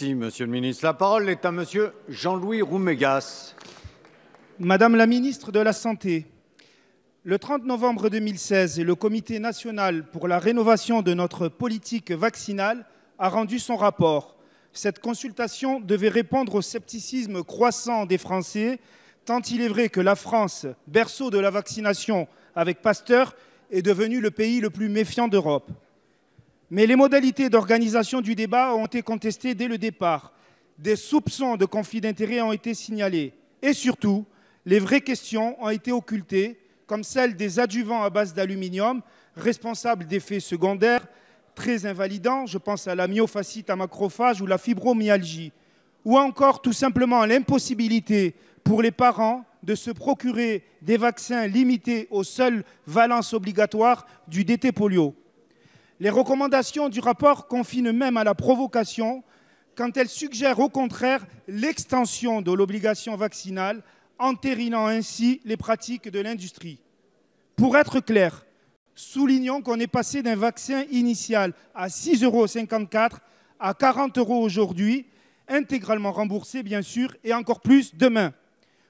Merci, Monsieur le ministre. La parole est à Monsieur Jean-Louis Roumégas. Madame la ministre de la Santé, le 30 novembre 2016, le Comité national pour la rénovation de notre politique vaccinale a rendu son rapport. Cette consultation devait répondre au scepticisme croissant des Français, tant il est vrai que la France, berceau de la vaccination avec Pasteur, est devenue le pays le plus méfiant d'Europe. Mais les modalités d'organisation du débat ont été contestées dès le départ. Des soupçons de conflit d'intérêts ont été signalés. Et surtout, les vraies questions ont été occultées, comme celle des adjuvants à base d'aluminium, responsables d'effets secondaires très invalidants, je pense à la myofasciite à macrophage ou la fibromyalgie, ou encore tout simplement l'impossibilité pour les parents de se procurer des vaccins limités aux seules valences obligatoires du DT polio. Les recommandations du rapport confinent même à la provocation quand elles suggèrent au contraire l'extension de l'obligation vaccinale, entérinant ainsi les pratiques de l'industrie. Pour être clair, soulignons qu'on est passé d'un vaccin initial à 6,54 € à 40 € aujourd'hui, intégralement remboursé bien sûr, et encore plus demain.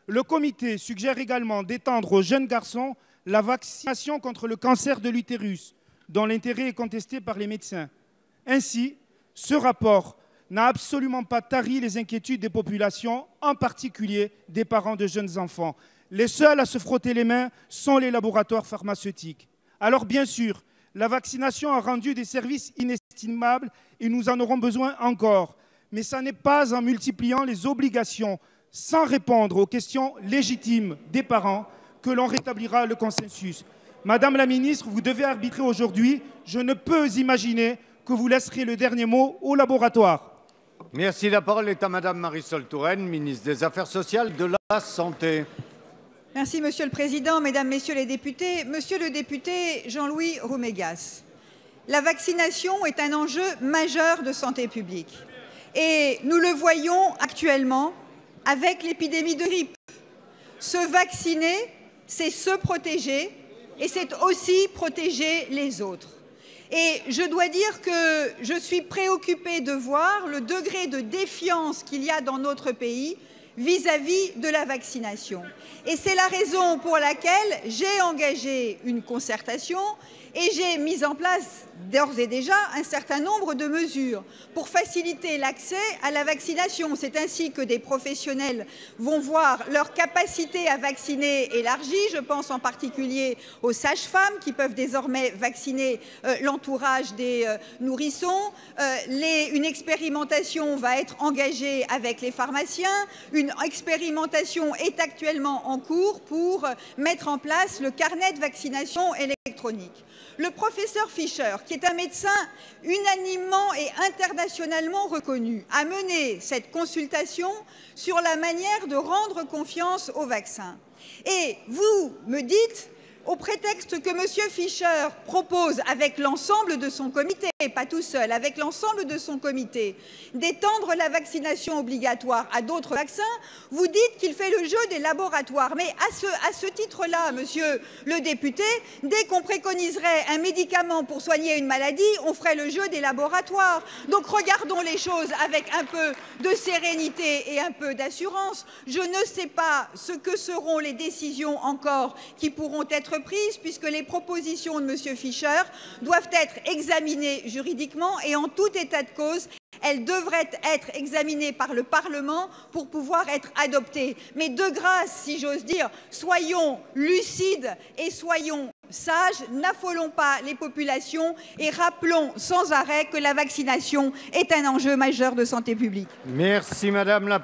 Le comité suggère également d'étendre aux jeunes garçons la vaccination contre le cancer de l'utérus, dont l'intérêt est contesté par les médecins. Ainsi, ce rapport n'a absolument pas tari les inquiétudes des populations, en particulier des parents de jeunes enfants. Les seuls à se frotter les mains sont les laboratoires pharmaceutiques. Alors bien sûr, la vaccination a rendu des services inestimables et nous en aurons besoin encore. Mais ce n'est pas en multipliant les obligations sans répondre aux questions légitimes des parents que l'on rétablira le consensus. Madame la ministre, vous devez arbitrer aujourd'hui. Je ne peux imaginer que vous laisserez le dernier mot au laboratoire. Merci. La parole est à Madame Marisol Touraine, ministre des Affaires sociales de la Santé. Merci, Monsieur le Président, Mesdames, Messieurs les députés. Monsieur le député Jean-Louis Roumégas, la vaccination est un enjeu majeur de santé publique. Et nous le voyons actuellement avec l'épidémie de grippe. Se vacciner, c'est se protéger et c'est aussi protéger les autres. Et je dois dire que je suis préoccupée de voir le degré de défiance qu'il y a dans notre pays vis-à-vis de la vaccination. Et c'est la raison pour laquelle j'ai engagé une concertation et j'ai mis en place d'ores et déjà un certain nombre de mesures pour faciliter l'accès à la vaccination. C'est ainsi que des professionnels vont voir leur capacité à vacciner élargie. Je pense en particulier aux sages-femmes qui peuvent désormais vacciner l'entourage des nourrissons. Une expérimentation va être engagée avec les pharmaciens. Une expérimentation est actuellement en cours pour mettre en place le carnet de vaccination électronique. Le professeur Fischer, qui est un médecin unanimement et internationalement reconnu, a mené cette consultation sur la manière de rendre confiance au vaccin. Et vous me dites, au prétexte que M. Fischer propose avec l'ensemble de son comité, pas tout seul, avec l'ensemble de son comité, d'étendre la vaccination obligatoire à d'autres vaccins, vous dites qu'il fait le jeu des laboratoires. Mais à ce titre-là, monsieur le député, dès qu'on préconiserait un médicament pour soigner une maladie, on ferait le jeu des laboratoires. Donc regardons les choses avec un peu de sérénité et un peu d'assurance. Je ne sais pas ce que seront les décisions encore qui pourront être prises, puisque les propositions de M. Fischer doivent être examinées juridiquement et en tout état de cause, elles devraient être examinées par le Parlement pour pouvoir être adoptées. Mais de grâce, si j'ose dire, soyons lucides et soyons sages, n'affolons pas les populations et rappelons sans arrêt que la vaccination est un enjeu majeur de santé publique. Merci Madame la